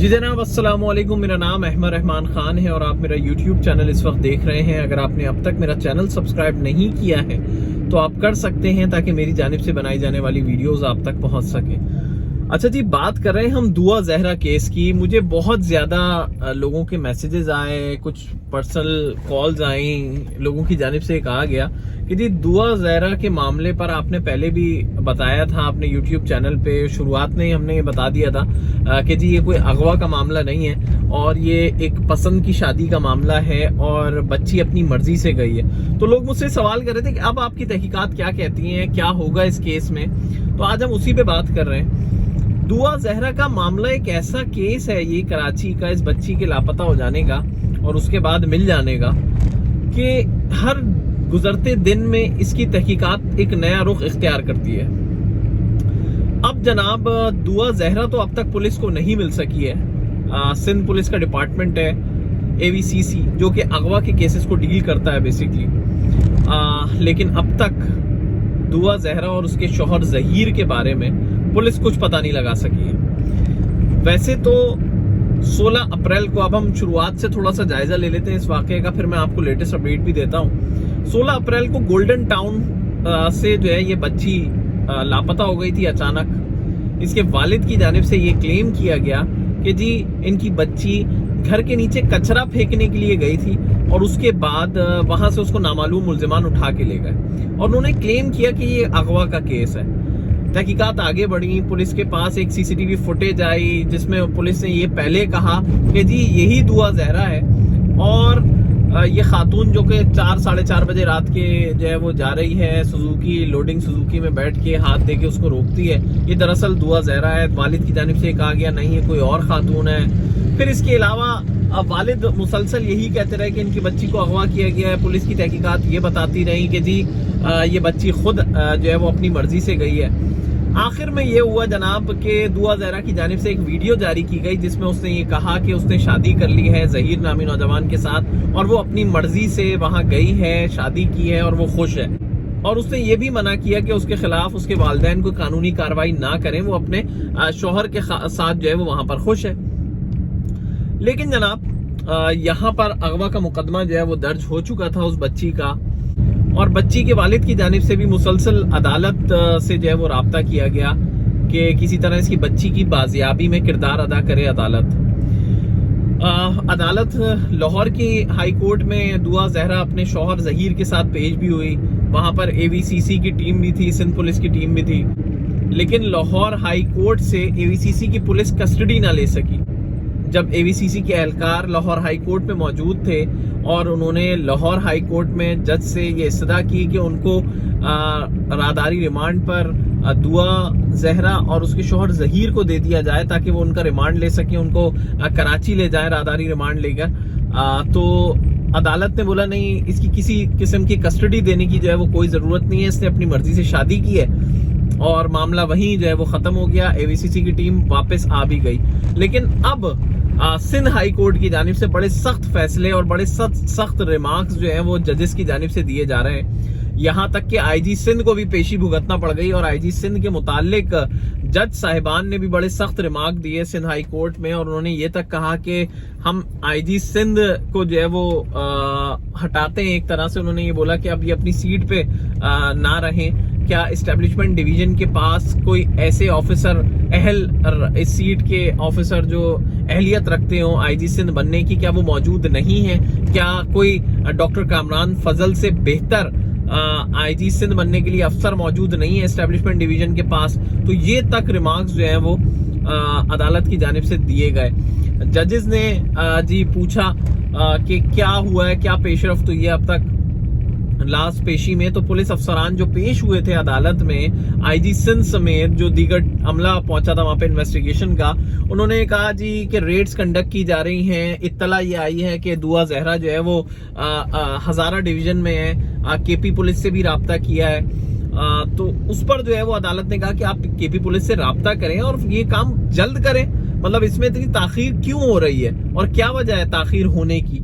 جی جناب السلام علیکم، میرا نام احمد رحمان خان ہے اور آپ میرا یوٹیوب چینل اس وقت دیکھ رہے ہیں۔ اگر آپ نے اب تک میرا چینل سبسکرائب نہیں کیا ہے تو آپ کر سکتے ہیں تاکہ میری جانب سے بنائی جانے والی ویڈیوز آپ تک پہنچ سکیں۔ اچھا جی، بات کر رہے ہیں ہم دعا زہرا کیس کی۔ مجھے بہت زیادہ لوگوں کے میسیجز آئے، کچھ پرسنل کالز آئیں، لوگوں کی جانب سے کہا گیا کہ جی دعا زہرا کے معاملے پر آپ نے پہلے بھی بتایا تھا اپنے یوٹیوب چینل پہ، شروعات میں ہم نے یہ بتا دیا تھا کہ جی یہ کوئی اغوا کا معاملہ نہیں ہے اور یہ ایک پسند کی شادی کا معاملہ ہے اور بچی اپنی مرضی سے گئی ہے۔ تو لوگ مجھ سے سوال کر رہے تھے کہ اب آپ کی تحقیقات کیا کہتی ہیں، کیا ہوگا اس کیس میں؟ تو آج ہم اسی پہ بات کر رہے ہیں۔ دعا زہرا کا معاملہ ایک ایسا کیس ہے یہ کراچی کا، اس بچی کے لاپتہ ہو جانے کا اور اس کے بعد مل جانے کا، کہ ہر گزرتے دن میں اس کی تحقیقات ایک نیا رخ اختیار کرتی ہے۔ اب جناب دعا زہرا تو اب تک پولیس کو نہیں مل سکی ہے۔ سندھ پولیس کا ڈپارٹمنٹ ہے AVCC جو کہ اغوا کے کیسز کو ڈیل کرتا ہے بیسیکلی، لیکن اب تک دعا زہرا اور اس کے شوہر ظہیر کے بارے میں پولیس کچھ پتہ نہیں لگا سکی ہے۔ ویسے تو 16 اپریل کو، اب ہم شروعات سے تھوڑا سا جائزہ لے لیتے ہیں اس واقعے کا، پھر میں آپ کو لیٹسٹ اپڈیٹ بھی دیتا ہوں۔ 16 اپریل کو گولڈن ٹاؤن سے جو ہے یہ بچی لاپتہ ہو گئی تھی اچانک۔ اس کے والد کی جانب سے یہ کلیم کیا گیا کہ جی ان کی بچی گھر کے نیچے کچرا پھینکنے کے لیے گئی تھی اور اس کے بعد وہاں سے اس کو نامعلوم ملزمان اٹھا کے لے گئے اور انہوں نے کلیم کیا کہ یہ اغوا کا کیس ہے۔ تحقیقات آگے بڑھی، پولیس کے پاس ایک CCTV فوٹیج آئی جس میں پولیس نے یہ پہلے کہا کہ جی یہی دعا زہرا ہے، اور یہ خاتون جو کہ 4-4:30 بجے رات کے جو ہے وہ جا رہی ہے سوزوکی، لوڈنگ سوزوکی میں بیٹھ کے ہاتھ دے کے اس کو روکتی ہے، یہ دراصل دعا زہرا ہے۔ والد کی جانب سے کہا گیا نہیں یہ کوئی اور خاتون ہے۔ پھر اس کے علاوہ والد مسلسل یہی کہتے رہے کہ ان کی بچی کو اغوا کیا گیا ہے۔ پولیس کی تحقیقات یہ بتاتی رہی کہ جی یہ بچی خود جو ہے وہ اپنی مرضی سے گئی ہے۔ آخر میں یہ ہوا جناب کہ دعا زہرا کی جانب سے ایک ویڈیو جاری کی گئی جس میں اس نے یہ کہا کہ اس نے شادی کر لی ہے ظہیر نامی نوجوان کے ساتھ اور وہ اپنی مرضی سے وہاں گئی ہے، شادی کی ہے اور وہ خوش ہے، اور اس نے یہ بھی منع کیا کہ اس کے خلاف اس کے والدین کوئی قانونی کارروائی نہ کریں، وہ اپنے شوہر کے ساتھ جو ہے وہ وہاں پر خوش ہے۔ لیکن جناب یہاں پر اغوا کا مقدمہ جو ہے وہ درج ہو چکا تھا اس بچی کا، اور بچی کے والد کی جانب سے بھی مسلسل عدالت سے جو ہے وہ رابطہ کیا گیا کہ کسی طرح اس کی بچی کی بازیابی میں کردار ادا کرے عدالت۔ عدالت لاہور کی ہائی کورٹ میں دعا زہرا اپنے شوہر ظہیر کے ساتھ پیش بھی ہوئی، وہاں پر AVCC کی ٹیم بھی تھی، سندھ پولیس کی ٹیم بھی تھی، لیکن لاہور ہائی کورٹ سے AVCC کی پولیس کسٹڈی نہ لے سکی۔ جب AVCC کے اہلکار لاہور ہائی کورٹ میں موجود تھے اور انہوں نے لاہور ہائی کورٹ میں جج سے یہ استدعا کی کہ ان کو راداری ریمانڈ پر دعا زہرا اور اس کے شوہر ظہیر کو دے دیا جائے تاکہ وہ ان کا ریمانڈ لے سکیں، ان کو کراچی لے جائیں راداری ریمانڈ لے کر، تو عدالت نے بولا نہیں، اس کی کسی قسم کی کسٹڈی دینے کی جو ہے وہ کوئی ضرورت نہیں ہے، اس نے اپنی مرضی سے شادی کی ہے، اور معاملہ وہیں جو ہے وہ ختم ہو گیا۔ AVCC کی ٹیم واپس آ بھی گئی، لیکن اب سندھ ہائی کورٹ کی جانب سے بڑے سخت فیصلے اور بڑے سخت ریمارکس جو ہیں وہ ججز کی جانب سے دیے جا رہے ہیں، یہاں تک کہ IG سندھ کو بھی پیشی بھگتنا پڑ گئی، اور IG سندھ کے متعلق جج صاحبان نے بھی بڑے سخت ریمارک دیے سندھ ہائی کورٹ میں، اور انہوں نے یہ تک کہا کہ ہم IG سندھ کو جو ہے وہ ہٹاتے ہیں۔ ایک طرح سے انہوں نے یہ بولا کہ اب یہ اپنی سیٹ پہ نہ رہیں، کیا اسٹیبلشمنٹ ڈویژن کے پاس کوئی ایسے آفیسر اس سیٹ کے آفیسر جو اہلیت رکھتے ہوں IG سندھ بننے کی، کیا وہ موجود نہیں ہیں؟ کیا کوئی ڈاکٹر کامران فضل سے بہتر IG سندھ بننے کے لیے افسر موجود نہیں ہے اسٹیبلشمنٹ ڈویژن کے پاس؟ تو یہ تک ریمارکس جو ہیں وہ عدالت کی جانب سے دیے گئے۔ ججز نے جی پوچھا کہ کیا ہوا ہے، کیا پیش رفت ہوئی ہے اب تک لاسٹ پیشی میں، تو پولیس افسران جو پیش ہوئے تھے عدالت میں IG سندھ سمیت جو دیگر عملہ پہنچا تھا وہاں پہ انویسٹیگیشن کا، انہوں نے کہا جی کہ ریڈز کنڈکٹ کی جا رہی ہیں، اطلاع یہ آئی ہے کہ دعا زہرا جو ہے وہ ہزارہ ڈویژن میں ہے، KP پولیس سے بھی رابطہ کیا ہے، تو اس پر جو ہے وہ عدالت نے کہا کہ آپ KP پولیس سے رابطہ کریں اور یہ کام جلد کریں، مطلب اس میں اتنی تاخیر کیوں ہو رہی ہے اور کیا وجہ ہے تاخیر ہونے کی؟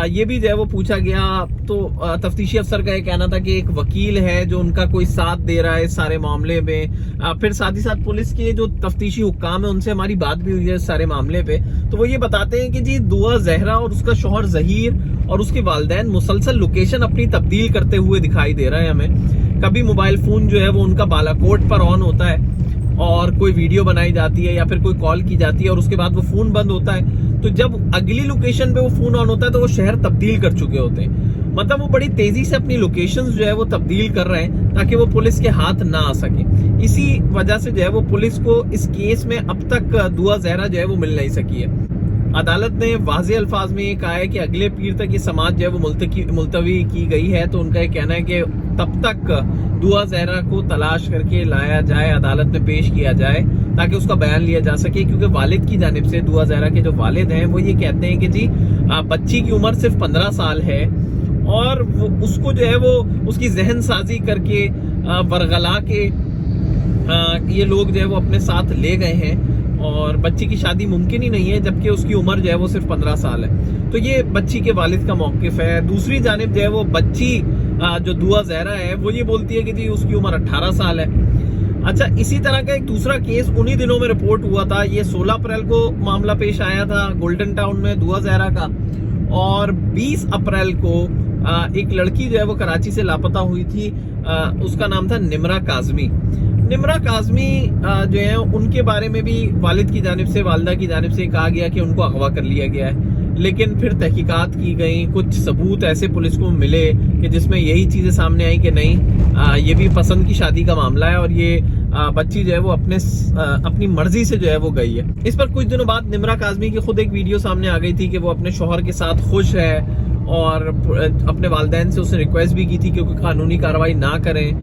ये भी जो है वो पूछा गया। तो तफ्तीशी अफसर का ये कहना था कि एक वकील है जो उनका कोई साथ दे रहा है इस सारे मामले में। फिर साथ ही साथ पुलिस के जो तफ्तीशी हुक्काम है उनसे हमारी बात भी हुई है इस सारे मामले पे। तो वो ये बताते हैं कि जी दुआ जहरा और उसका शौहर जहीर और उसके वालिदैन मुसलसल लोकेशन अपनी तब्दील करते हुए दिखाई दे रहा है हमें। कभी मोबाइल फोन जो है वो उनका बालाकोट पर ऑन होता है और कोई वीडियो बनाई जाती है या फिर कोई कॉल की जाती है और उसके बाद वो फोन बंद होता है। तो जब अगली लोकेशन पे वो फोन ऑन होता है तो वो शहर तब्दील कर चुके होते हैं। मतलब वो बड़ी तेजी से अपनी लोकेशंस जो है वो तब्दील कर रहे हैं ताकि वो पुलिस के हाथ ना आ सके। इसी वजह से जो है वो पुलिस को इस केस में अब तक दुआ जहरा जो है वो मिल नहीं सकी है। अदालत ने वाज़े अल्फाज में ये कहा है कि अगले पीर तक ये समाज जो है वो मुलतवी की गई है। तो उनका ये कहना है कि तब तक दुआ जहरा को तलाश करके लाया जाए, अदालत में पेश किया जाए ताकि उसका बयान लिया जा सके। क्योंकि वालिद की जानिब से दुआ जहरा के जो वालिद हैं वो ये कहते हैं कि जी बच्ची की उम्र सिर्फ 15 साल है और वो उसको जो है वो उसकी जहन साजी करके वरगला के ये लोग जो है वो अपने साथ ले गए हैं और बच्ची की शादी मुमकिन ही नहीं है, जबकि उसकी उम्र जो है वो सिर्फ 15 साल है। तो ये बच्ची के वालिद का मौकिफ है। दूसरी जानिब जो है वो बच्ची जो दुआ जहरा है वो ये बोलती है कि जी उसकी उम्र 18 साल है। अच्छा, इसी तरह का एक दूसरा केस उन्हीं दिनों में रिपोर्ट हुआ था। ये 16 अप्रैल को मामला पेश आया था गोल्डन टाउन में दुआ जहरा का, और 20 अप्रैल को एक लड़की जो है वो कराची से लापता हुई थी। उसका नाम था निमरा काजमी। निमरा काजमी जो है उनके बारे में भी वालिद की जानिब से, वालिदा की जानिब से कहा गया कि उनको अगवा कर लिया गया है। लेकिन फिर तहकीकात की गई, कुछ सबूत ऐसे पुलिस को मिले कि जिसमें यही चीजें सामने आई कि नहीं ये भी पसंद की शादी का मामला है और ये बच्ची जो है वो अपनी मर्जी से जो है वो गई है। इस पर कुछ दिनों बाद निमरा काजमी की खुद एक वीडियो सामने आ गई थी कि वो अपने शौहर के साथ खुश है और अपने वालिदैन से उसने रिक्वेस्ट भी की थी कि कोई कानूनी कार्रवाई ना करें।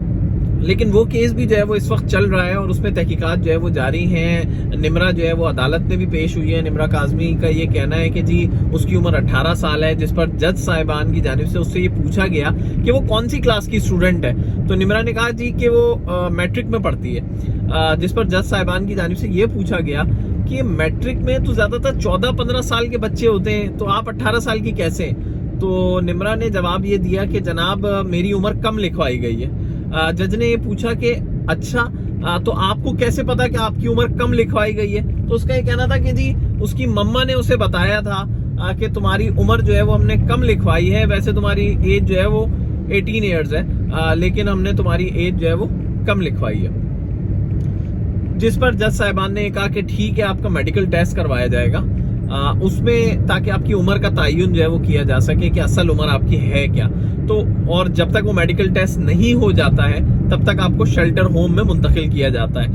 लेकिन वो केस भी जो है वो इस वक्त चल रहा है और उसमें तहकीकात जो है वो जारी हैं। निमरा जो है वो अदालत में भी पेश हुई है। निमरा काजमी का ये कहना है कि जी उसकी उम्र 18 साल है, जिस पर जज साहिबान की जानिब से उससे ये पूछा गया कि वो कौन सी क्लास की स्टूडेंट है। तो निमरा ने कहा जी कि वो मैट्रिक में पढ़ती है, जिस पर जज साहिबान की जानिब से ये पूछा गया कि मैट्रिक में तो ज्यादातर 14-15 साल के बच्चे होते हैं, तो आप 18 साल की कैसे? तो निमरा ने जवाब ये दिया कि जनाब मेरी उम्र कम लिखवाई गई है। जज ने ये पूछा कि अच्छा तो आपको कैसे पता कि आपकी उम्र कम लिखवाई गई है? तो उसका ये कहना था कि जी उसकी मम्मा ने उसे बताया था कि तुम्हारी उम्र जो है वो हमने कम लिखवाई है, वैसे तुम्हारी एज जो है वो 18 ईयर्स है, लेकिन हमने तुम्हारी एज जो है वो कम लिखवाई है। जिस पर जज साहिबान ने कहा कि ठीक है आपका मेडिकल टेस्ट करवाया जाएगा उसमें, ताकि आपकी उम्र का तयन जो है वो किया जा सके कि असल उम्र आपकी है क्या। तो और जब तक वो मेडिकल टेस्ट नहीं हो जाता है तब तक आपको शेल्टर होम में मुंतकिल किया जाता है।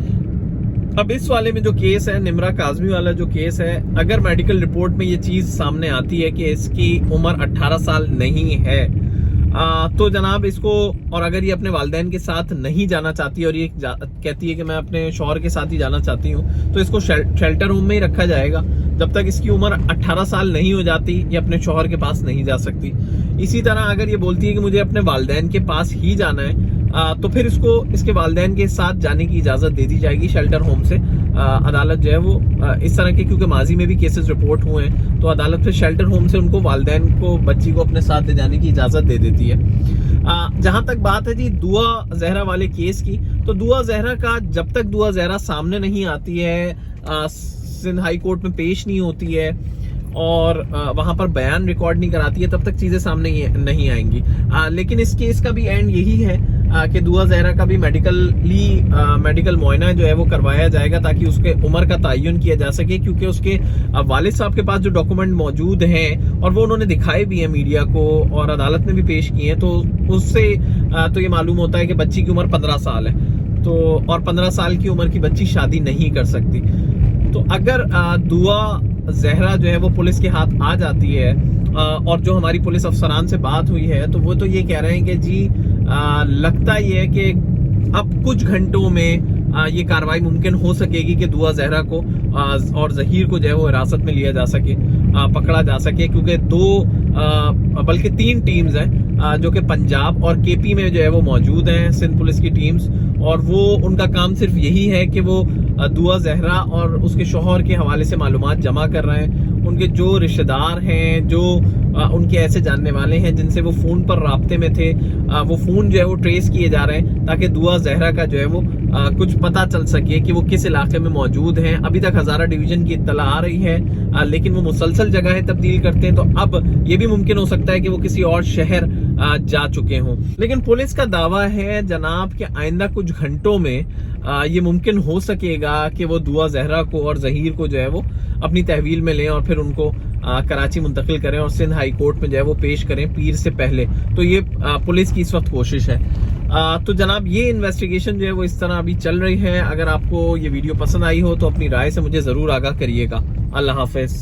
अब इस वाले में जो केस है, निमरा काजमी वाला जो केस है, अगर मेडिकल रिपोर्ट में ये चीज सामने आती है कि इसकी उम्र 18 साल नहीं है तो जनाब इसको, और अगर ये अपने वालिदैन के साथ नहीं जाना चाहती और ये कहती है कि मैं अपने शौहर के साथ ही जाना चाहती हूँ, तो इसको शेल्टर होम में ही रखा जाएगा जब तक इसकी उम्र 18 साल नहीं हो जाती, ये अपने शौहर के पास नहीं जा सकती। इसी तरह अगर ये बोलती है कि मुझे अपने वालिदैन के पास ही जाना है तो फिर इसको इसके वालिदैन के साथ जाने की इजाजत दे दी जाएगी शेल्टर होम से। अदालत जो है वो इस तरह के, क्योंकि माजी में भी केसेस रिपोर्ट हुए हैं, तो अदालत फिर शेल्टर होम से उनको वालिदैन को, बच्ची को अपने साथ ले जाने की इजाजत दे देती है। जहां तक बात है जी दुआ जहरा वाले केस की, तो दुआ जहरा का जब तक दुआ जहरा सामने नहीं आती है, सिंध हाई कोर्ट में पेश नहीं होती है और वहां पर बयान रिकॉर्ड नहीं कराती है, तब तक चीजें सामने नहीं आएंगी। लेकिन इस केस का भी एंड यही है कि दुआ जहरा का भी मेडिकल मुआयना जो है वो करवाया जाएगा ताकि उसके उम्र का तयन किया जा सके, क्योंकि उसके वालिद साहब के पास जो डॉक्यूमेंट मौजूद हैं और वो उन्होंने दिखाए भी हैं मीडिया को और अदालत में भी पेश किए हैं, तो उससे तो ये मालूम होता है कि बच्ची की उम्र 15 साल है, तो और 15 साल की उम्र की बच्ची शादी नहीं कर सकती। तो अगर दुआ जहरा जो है वो पुलिस के हाथ आ जाती है और जो हमारी पुलिस अफसरान से बात हुई है तो वो तो ये कह रहे हैं कि जी लगता ये है कि अब कुछ घंटों में ये कार्रवाई मुमकिन हो सकेगी कि दुआ जहरा को और जहीर को जो है वो हिरासत में लिया जा सके, पकड़ा जा सके, क्योंकि बल्कि 3 टीम्स हैं जो कि पंजाब और केपी में जो है वो मौजूद हैं, सिंध पुलिस की टीम्स, और वो उनका काम सिर्फ यही है कि वो दुआ जहरा और उसके शौहर के हवाले से मालूमात जमा कर रहे हैं। उनके जो रिश्तेदार हैं, जो उनके ऐसे जानने वाले हैं जिनसे वो फोन पर राब्ते में थे, वो फोन जो है वो ट्रेस किए जा रहे हैं ताकि दुआ जहरा का जो है वो कुछ पता चल सके कि वो किस इलाके में मौजूद हैं। अभी तक हजारा डिवीजन की इत्तला आ रही है, लेकिन वो मुसलसल जगह तब्दील करते हैं, तो अब ये भी मुमकिन हो सकता है कि वो किसी और शहर जा चुके हों। लेकिन पुलिस का दावा है जनाब कि आइंदा कुछ घंटों में ये मुमकिन हो सकेगा कि वो दुआ जहरा को और जहीर को जो है वो अपनी तहवील में लें और फिर उनको कराची मुंतकिल करें और सिंध हाई कोर्ट में जो है वो पेश करें पीर से पहले। तो ये पुलिस की इस वक्त कोशिश है। तो जनाब ये इन्वेस्टिगेशन जो है वो इस तरह अभी चल रही है। अगर आपको ये वीडियो पसंद आई हो तो अपनी राय से मुझे जरूर आगाह करिएगा। अल्लाह हाफिज।